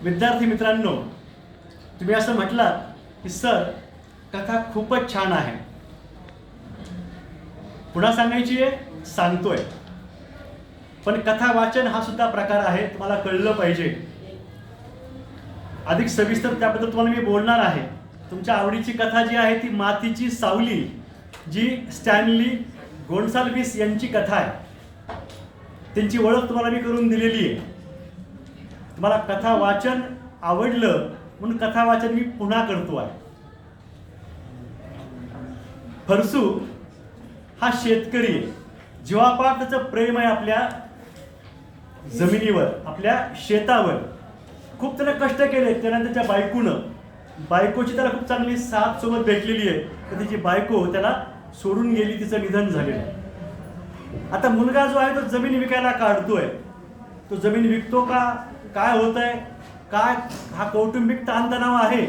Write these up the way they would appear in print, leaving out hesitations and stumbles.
विद्यार्थी मित्रांनो, तुम्ही असं म्हटलात की सर कथा खूपच छान आहे. पुन्हा सांगायची आहे, सांगतोय. पण कथा वाचन हा सुद्धा प्रकार आहे, तुम्हाला कळलं पाहिजे. अधिक सविस्तर त्याबद्दल तुम्हाला मी बोलणार आहे. तुमच्या आवडीची कथा जी आहे ती मातीची सावली, जी स्टॅनली गोन्साल्विस यांची कथा आहे. त्यांची ओळख तुम्हाला मी करून दिलेली आहे. तुम्हाला कथा वाचन आवडलं म्हणून कथा वाचन मी पुन्हा करतो आहे. फरसू हा शेतकरी आहे. जीवापाड त्याचं प्रेम आहे आपल्या जमिनीवर, आपल्या शेतावर. खूप त्याने कष्ट केले. त्याने त्याच्या बायकोची त्याला खूप चांगली साथ सोबत भेटलेली आहे. तर तिची बायको त्याला सोडून गेली, तिचं निधन झालेलं आहे. आता मुलगा जो आहे तो जमीन विकायला काढतोय. तो जमीन विकतो का? काय होत आहे? काय हा कौटुंबिक ताणतणाव आहे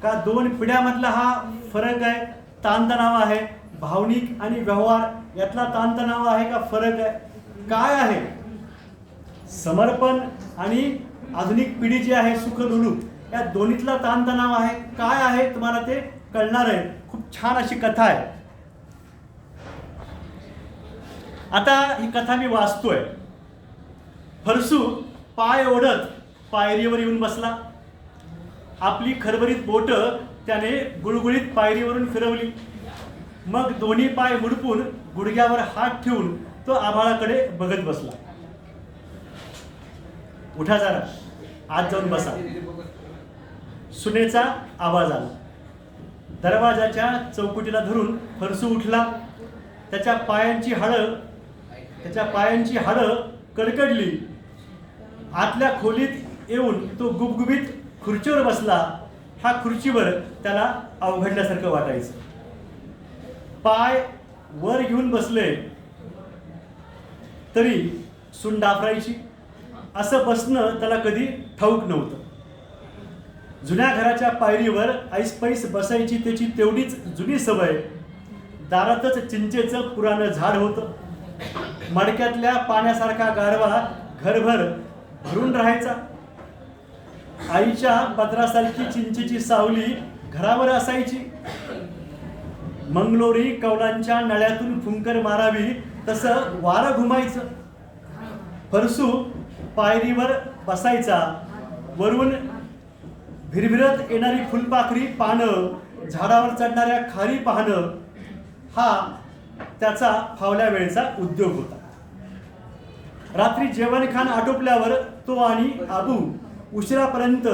का? दोन पिढ्यामधला हा फरक आहे, ताणतणाव आहे? भावनिक आणि व्यवहार यातला ताणतणाव आहे का फरक आहे? काय आहे? समर्पण आणि आधुनिक पिढी जी आहे सुखदुःख या दोन्हीतला ताणतणाव आहे. काय आहे तुम्हाला ते कळणार आहे. खूप छान अशी कथा आहे. आता ही कथा मी वाचतोय. फरसू पाय ओढत पायरीवर येऊन बसला. आपली खरबरीत बोट त्याने गुळगुळीत पायरीवरून फिरवली. मग दोन्ही पाय मुडपून गुडघ्यावर हात ठेवून तो आभाळाकडे बघत बसला. उठा जरा, आत जाऊन बसा. सुनेचा आवाज आला. दरवाजाच्या चौकटीला धरून फरसू उठला. त्याच्या पायांची हाडं कडकडली. आतल्या खोलीत येऊन तो गुबगुबीत खुर्चीवर बसला. हा खुर्चीवर त्याला अवघडल्यासारखं वाटायचं. पाय वर घेऊन बसले तरी सून डाफरायची. असं बसणं त्याला कधी ठाऊक नव्हतं. जुन्या घराच्या पायरीवर ऐसपैस बसायची त्याची तेवढीच जुनी सवय. दारातच चिंचेचं पुराणं झाड होतं. मडक्यातल्या पाण्यासारखा गारवा घरभर भरून राहायचा. आईच्या पदरासारखी चिंचेची सावली घरावर असायची. मंगलोरी कौलांच्या नळ्यातून फुंकर मारावी तसं वारं घुमायचं. फरसू पायरीवर बसायचा. वरून भिरभिरत येणारी फुलपाखरी पानं, झाडावर चढणाऱ्या खारी पाहणं हा त्याचा फावल्या वेळेचा उद्योग होता. रात्री जेवणखाण आटोपल्यावर तो आणि आबू उशिरापर्यंत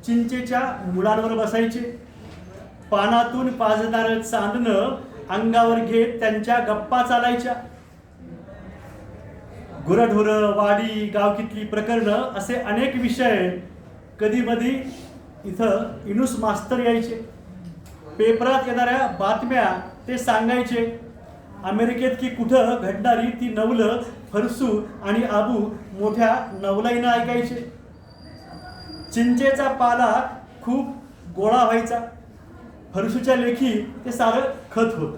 चिंचेच्या मुळांवर बसायचे. पानातून पाजणारं चांदणं अंगावर घेत त्यांच्या गप्पा चालायच्या. गुरढोरं, वाडी, गावकीतली प्रकरणं असे अनेक विषय. कधी मधी इथं इनुस मास्तर यायचे. पेपरात येणाऱ्या बातम्या ते सांगायचे. अमेरिकेत की कुठं घडणारी ती नवलं फरसू आणि आबू मोठ्या नवलाईनं ऐकायचे. चिंचेचा पाला खूप गोळा व्हायचा. फरसूच्या लेखी ते सारं खत होतं.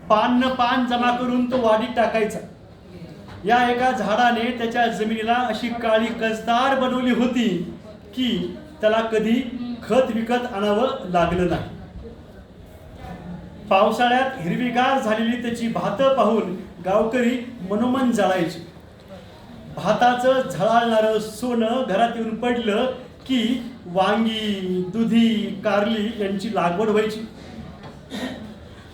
पान न पान जमा करून तो वाडीत टाकायचा. या एका झाडाने त्याच्या जमिनीला अशी काळी कसदार बनवली होती की त्याला कधी खत विकत आणावं लागलं नाही. पावसाळ्यात हिरवीगार झालेली त्याची भातं पाहून गावकरी मनोमन जळायचे. भाताचं झळाळणारं सोनं घरात येऊन पडलं की वांगी, दुधी, कारली यांची लागवड व्हायची.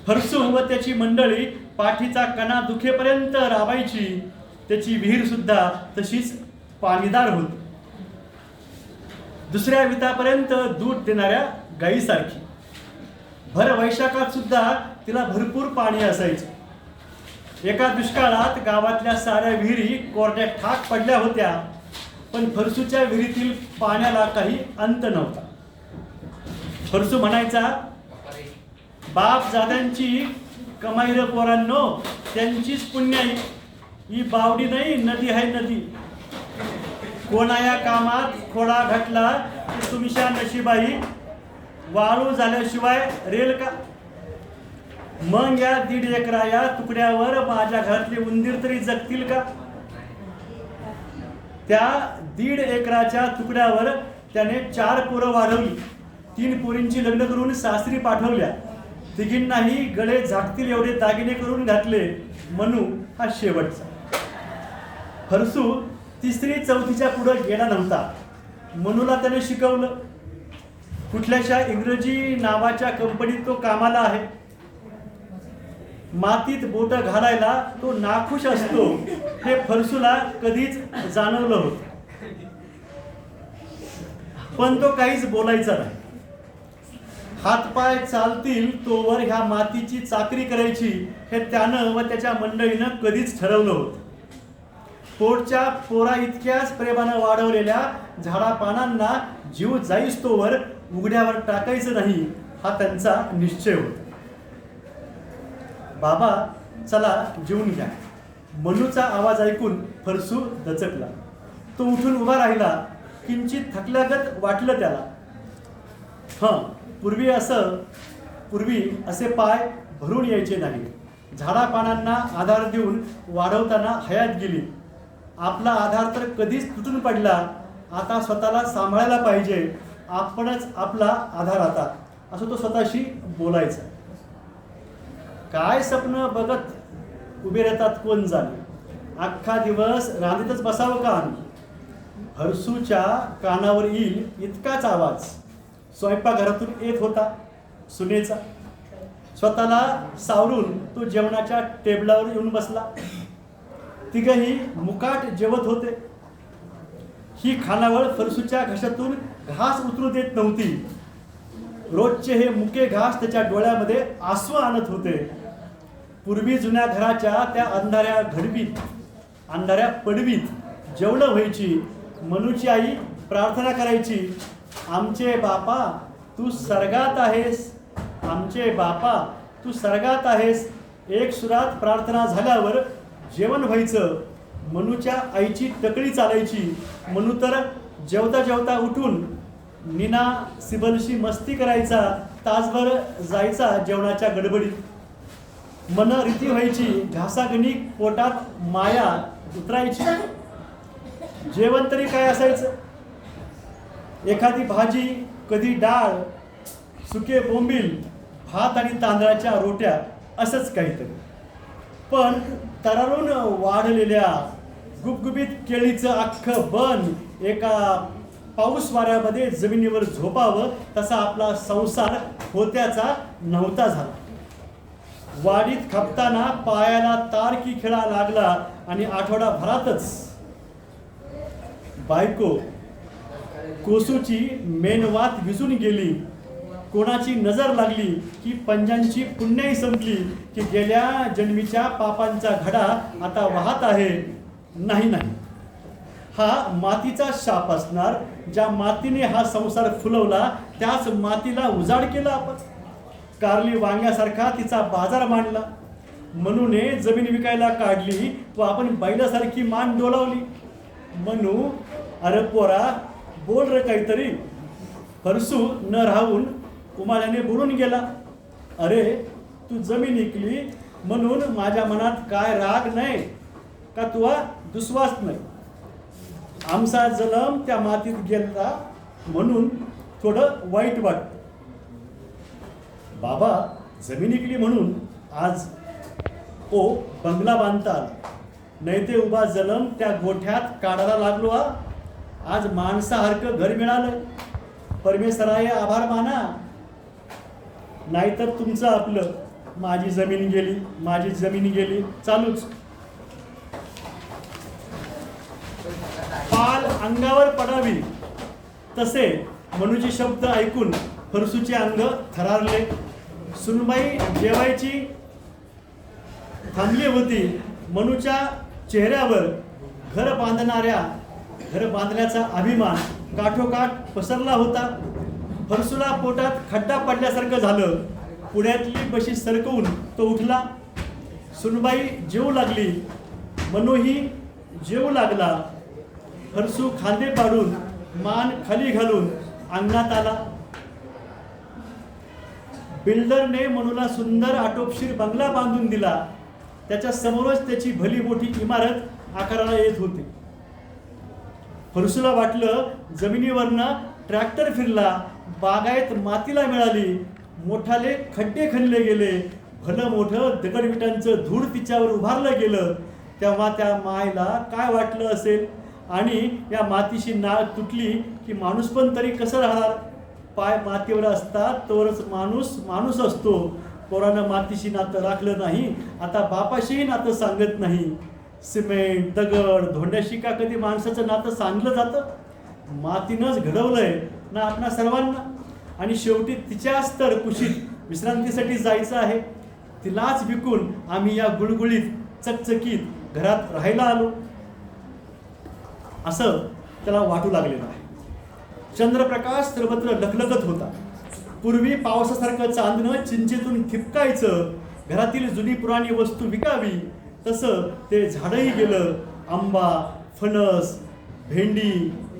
फरसू व त्याची मंडळी पाठीचा कणा दुखेपर्यंत राबायची. त्याची विहीर सुद्धा तशीच पाणीदार होती. दुसऱ्या वितापर्यंत दूध देणाऱ्या गाईसारखी. भर वैशाखात सुद्धा तिला भरपूर पाणी असायचं. एका दुष्काळात गावातल्या साऱ्या विहिरी कोरड्या ठाक पडल्या होत्या. पण फरसूच्या विहिरीतील पाण्याला काही अंत नव्हता. फरसू म्हणायचा, बाप जाद्यांची कमाई र पोरांनो, त्यांचीच पुण्याई. ही बावडी नाही, नदी आहे नदी. कोणाया कामात खोडा घातला की तुमच्या नशिबाई. वाळू झाल्याशिवाय रेल का? मग या 1.5 एकरा या तुकड्यावर माझ्या घरातले उंदीर तरी जगतील का? त्या 1.5 एकराच्या तुकड्यावर त्याने 4 पोरं वाढवली. 3 पोरींची लग्न करून सासरी पाठवल्या. तिघींनाही गळे झाकतील एवढे दागिने करून घातले. मनू हा शेवटचा. फरसू 3री-4थीच्या पुढे गेला नव्हता. मनूला त्याने शिकवलं. कुठल्याशा इंग्रजी नावाच्या कंपनीत तो कामाला आहे. मातीत बोट घालायला तो नाखुश असतो हे फरसूला कधीच जाणवलं होतं. पण तो काहीच बोलायचा नाही. हातपाय चालतील तोवर ह्या मातीची चाकरी करायची हे त्यानं व त्याच्या मंडळीनं कधीच ठरवलं होतं. पोटच्या पोरा इतक्याच प्रेमानं वाढवलेल्या झाडापानांना जीव जाईस तोवर उघड्यावर टाकायचं नाही हा त्यांचा निश्चय होता. बाबा चला जेवून घ्या. मनूचा आवाज ऐकून फरसू दचकला. तो उठून उभा राहिला. किंचित थकल्यागत वाटलं त्याला. पूर्वी असे पाय भरून यायचे नाही. झाडापानांना आधार देऊन वाढवताना हयात गेली. आपला आधार तर कधीच तुटून पडला. आता स्वतःला सांभाळायला पाहिजे. आपणच आपला आधार आता, असं तो स्वतःशी बोलायचा. काय स्वप्न बघत उभे राहतात कोण जाणे. अख्खा दिवस रांदीतच बसावं का आम्ही? हरसूच्या कानावर येईल इतकाच आवाज स्वयंपाकघरातून येत होता सुनेचा. स्वतःला सावरून तो जेवणाच्या टेबलावर येऊन बसला. तिघही मुकाट जेवत होते. ही खानावळ फरसूच्या घशातून घास उतरू देत नव्हती. रोजचे हे मुके घास त्याच्या डोळ्यामध्ये आसू आणत होते. पूर्वी जुन्या घराच्या त्या अंधाऱ्या पडवीत जेवणं व्हायची. मनूची आई प्रार्थना करायची, आमचे बापा तू स्वर्गात आहेस, आमचे बापा तू स्वर्गात आहेस. एक सुरात प्रार्थना झाल्यावर जेवण व्हायचं. मनूच्या आईची टकळी चालायची. मनू तर जेवता जेवता उठून नीना सिबलशी मस्ती करायचा. तासभर जायचा जेवणाच्या गडबडीत. मन रीती व्हायची. घासागणी पोटात माया उतरायची. जेवण तरी काय असायचं? एखादी भाजी, कधी डाळ, सुके बोंबील, भात आणि तांदळाच्या रोट्या, असंच काहीतरी. पण तरारून वाढलेल्या गुबगुबीत केळीचं अख्खं बन एका पाऊस वाऱ्यामध्ये जमिनीवर झोपावं तसा आपला संसार होत्याचा नव्हता झाला. वाडीत खपताना पायाला तार की खिळा लागला आणि आठवडाभरातच बायको कोसूची मेनवात विजून गेली. कोणाची नजर लागली की पंजांची पुण्याई संपली की गेल्या जन्मीच्या पापांचा घडा आता वाहत आहे. नाही, हा मातीचा शाप असणार. ज्या मातीने हा संसार फुलवला त्याच मातीला उजाड केला आपण. कारली वांग्यासारखा तिचा बाजार मांडला. मनूने जमीन विकायला काढली व आपण बैलासारखी मान डोलावली. मनू, अरे पोरा बोल रे काहीतरी. फरसू न राहून उमाळ्याने बोलून गेला, अरे तू जमीन विकली म्हणून माझ्या मनात काय राग नाही का तुला दुस्वास नाही. आमचा जन्म त्या मातीत गेला म्हणून थोडं वाईट वाटतं. बाबा जमीन विकली म्हणून आज बंगला बांधता आला. नाही ते उभा जन्म त्या गोठ्यात काढायला लागलो. आज माणसासारखं घर मिळालं. परमेश्वराय आभार माना. नाहीतर तुमचं आपलं माझी जमीन गेली चालूच. पाल अंगावर पडावी तसे मनूचे शब्द ऐकून फरसूचे अंग थरारले. सुनबाई जेवायची थांबली होती. मनूच्या चेहऱ्यावर घर बांधण्याचा अभिमान काठोकाठ पसरला होता. फरसूला पोटात खड्डा पडल्यासारखं झालं. पुण्यातली बशी सरकवून तो उठला. सुनबाई जेवू लागली. मनूही जेवू लागला. फरसू खांदे पाडून मान खाली घालून अंगणात आला. बिल्डरने मनूला सुंदर आटोपशीर बंगला बांधून दिला. त्याच्या समोरच त्याची भली मोठी इमारत आकाराला येत होती. फरसूला वाटलं जमिनीवरनं ट्रॅक्टर फिरला, बागायत मातीला मिळाली, मोठाले खड्डे खणले गेले, भलं मोठं दगडविटांचं धूळ तिच्यावर उभारलं गेलं. तेव्हा त्या मायला काय वाटलं असेल? आणि या मातीशी नाळ तुटली की माणूस पण तरी कसं राहणार? पाय मातीवर असतात तोवरच माणूस माणूस असतो. पोरानं मातीशी नातं राखलं नाही, आता बापाशीही नातं सांगत नाही. सिमेंट दगड धोंड्याशी का कधी माणसाचं नातं सांगलं जातं? मातीनंच घडवलंय ना आपणा सर्वांना. आणि शेवटी तिच्याच तर कुशीत विश्रांतीसाठी जायचं आहे. तिलाच विकून आम्ही या गुळगुळीत चकचकीत घरात राहायला आलो असं त्याला वाटू लागलेलं आहे. चंद्रप्रकाश सर्वत्र लखलखत होता. पूर्वी पावसासारखं चांदणं चिंचेतून ठिपकायचं, घरातील जुनी पुराणी वस्तू विकावी, तसं ते झाडंही गेलं. आंबा, फणस, भेंडी,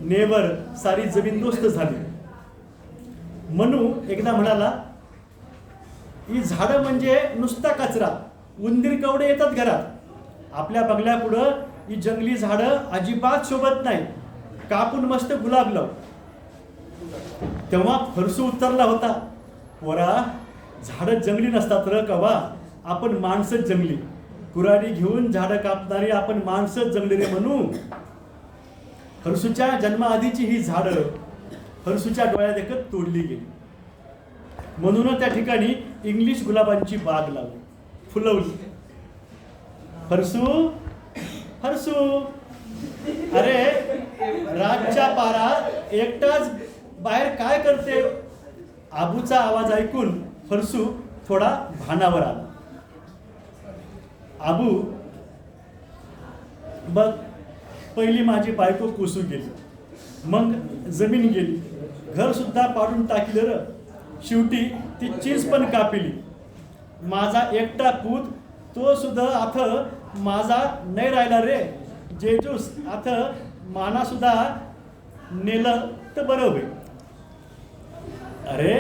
नेवर सारी जमीनदोस्त झाली. मनू एकदा म्हणाला, ही झाडं म्हणजे नुसता कचरा, उंदीर कवडे येतात घरात. आपल्या बंगल्यापुढं ही जंगली झाडं अजिबात शोभत नाही, कापून मस्त गुलाब लाव. तेव्हा फरसू उतरला होता, पोरा झाडं जंगली नसतात र कवा, आपण माणसंच जंगली. कुऱ्हाडी घेऊन झाडं कापणारी आपण माणसंच जंगली रे म्हणू. फरसूच्या जन्माआधीची ही झाडं फरसूच्या डोळ्या देखत तोडली गेली. म्हणून त्या ठिकाणी इंग्लिश गुलाबांची बाग लावली, फुलवली. फरसू फरसू, अरे रातच्या पारात एकटाच बाहेर काय करते? आबूचा आवाज ऐकून फरसू थोडा भानावर आला. आबू, बघ, पहिली माझी बायको कोसू गेली, मग जमीन गेली, घर सुद्धा पाडून टाकलं र. शेवटी ती चीज पण कापिली. माझा एकटा पूत तो सुद्धा आथ माझा नाही राहिला रे. जेजूस आथ माना सुद्धा नेलं तर बरं होईल. अरे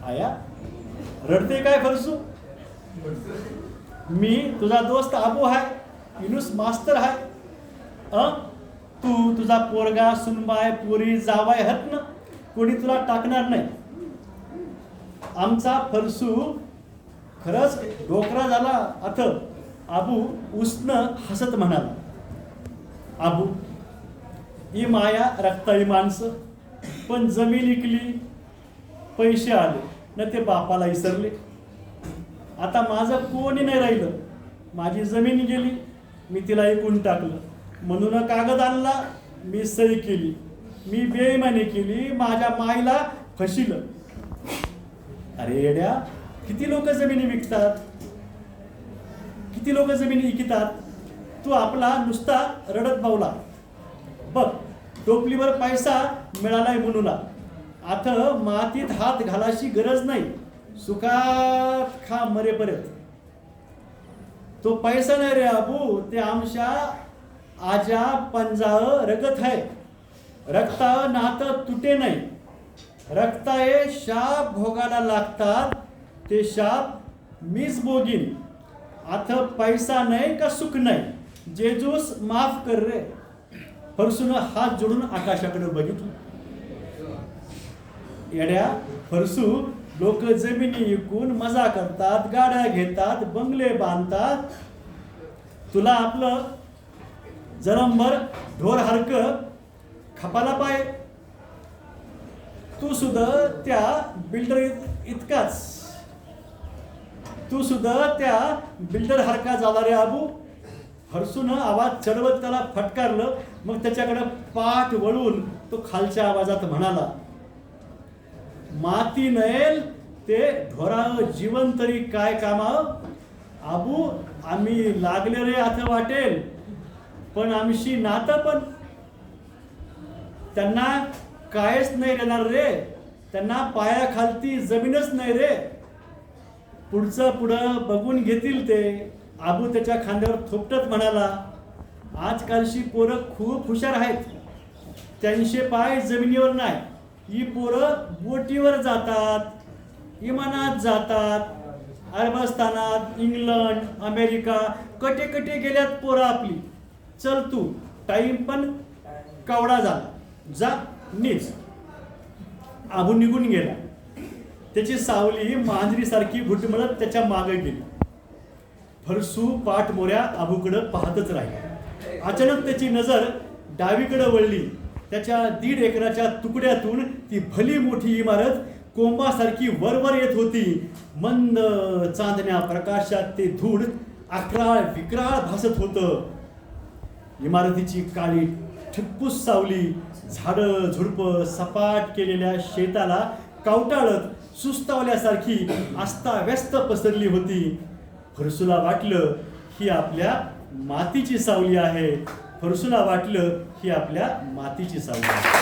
आया, रडते काय फरसू? मी तुझा दोस्त आबू आहे, युनुस मास्तर आहे. तू तुझा पोरगा सुनबाय पोरी जावाय हत ना, कोणी तुला टाकणार नाही. आमचा फरसू खरंच डोकरा झाला अथ. आबू उसनं हसत म्हणाला, आबू, ही माया रक्ताळी माणसं, पण जमीन इकली, पैसे आले न ते बापाला विसरले. आता माझं कोणी नाही राहिलं. माझी जमीन गेली, मी तिला विकून टाकलं. म्हणून कागद आणला, मी सही केली, मी बेईमानी केली, माझ्या माईला फसिलं. अरे येड्या, किती लोक जमिनी विकतात, किती लोक जमिनी विकतात. तू आपला नुसता रडत बावला. बघ, टोपलीवर पैसा मिळालाय म्हणूला, आथ मातीत हात घालाशी गरज नाही, सुखात खा मरेपर्यंत. तो पैसा नाही रे आबू, ते आमच्या आजा पंजाळ रगत आहे. रक्ता नातं तुटे नाही, रक्ताये शाप भोगायला लागतात, ते शाप मीच भोगीन. आथ पैसा नाही का सुख नाही, जेजूस माफ कर रे. फरसून हात जोडून आकाशाकडे बघितलं. येड्या फरसू, लोक जमिनी विकून मजा करतात, गाड्या घेतात, बंगले बांधतात. तुला आपलं जरमभर ढोर हारक खपाला पाय. तू सुद्धा त्या बिल्डर इतकाच, तू सुद्धा त्या बिल्डर हरका झाला रे आबू. हरसून आवाज चढवत त्याला फटकारलं. मग त्याच्याकडे पाठ वळून तो खालच्या आवाजात म्हणाला, माती नयेल ते ढोराव जीवन तरी काय कामाव. आबू, आम्ही लागले रे आता वाटेल, पण आमशी नातं पण त्यांना कायच नाही देणार रे. त्यांना पायाखालती जमीनच नाही रे. पुढचं पुढं बघून घेतील ते. आबू त्याच्या खांद्यावर थोपटत म्हणाला, आजकालची पोरं खूप हुशार आहेत. त्यांचे पाय जमिनीवर नाही, ही पोरं बोटीवर जातात. विमानात जातात, अरबस्थानात, इंग्लंड, अमेरिका, कटे कटे गेल्यात पोरं आपली. चल तू, टाईम पण कावडा झाला, जा नीच. आबू निघून गेला. त्याची सावली मांजरीसारखी घुटमळत त्याच्या मागे गेली. फरसू पाठमोऱ्या आबूकडं पाहतच राहिला. अचानक त्याची नजर डावीकडे वळली. त्याच्या 1.5 एकराच्या तुकड्यातून ती भली मोठी इमारत कोंबासारखी वरवर येत होती. मंद चांदण्या प्रकाशात ते धूळ अकराळ विक्राळ भासत होतं. इमारतीची काळी ठिप्पूस सावली झाडं झुडपं सपाट केलेल्या शेताला कावटाळत सुस्तावल्यासारखी अस्ताव्यस्त पसरली होती. फरसूला वाटलं ही आपल्या मातीची सावली आहे. फरसूला वाटलं ही आपल्या मातीची सावली आहे.